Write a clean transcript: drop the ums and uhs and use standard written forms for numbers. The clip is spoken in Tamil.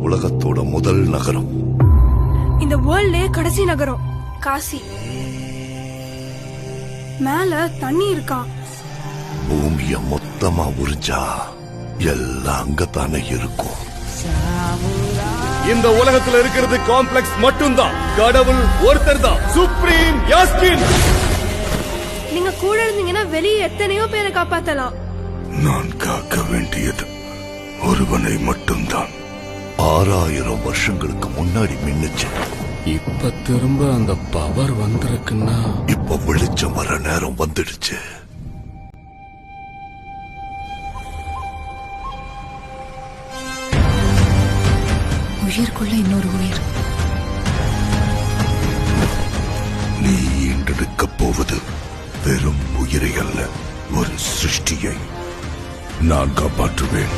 உலகத்தோட முதல் நகரம். இந்த வேர்ல்ட்லயே கடைசி நகரம் காசி. மேல தண்ணி இருக்கா? பூமிய மொத்தமா உறிஞ்சா எல்லாம் அங்கத்தானே இருக்கும். இந்த உலகத்துல இருக்கிறது காம்ப்ளெக்ஸ் மட்டும்தான். கடவுள் ஒருத்தர் தான், சுப்ரீம் யாஸ்கின். நீங்க கூட இருந்தீங்கன்னா வெளியே எத்தனையோ பேரை காப்பாத்தலாம். நான் காக்க வேண்டியது ஒருவனை மட்டும்தான். 6000 வருஷங்களுக்கு முன்னாடி மின்னுச்சு. இப்ப திரும்ப அந்த பவர் வந்திருக்குன்னா இப்ப வெளிச்சம் வர நேரம் வந்துடுச்சு. உயிர்க்குள்ள இன்னொரு உயிர். நீ ஈண்டெடுக்கப் போவது வெறும் உயிரை அல்ல, ஒரு சிருஷ்டியை. நான் காப்பாற்றுவேன்.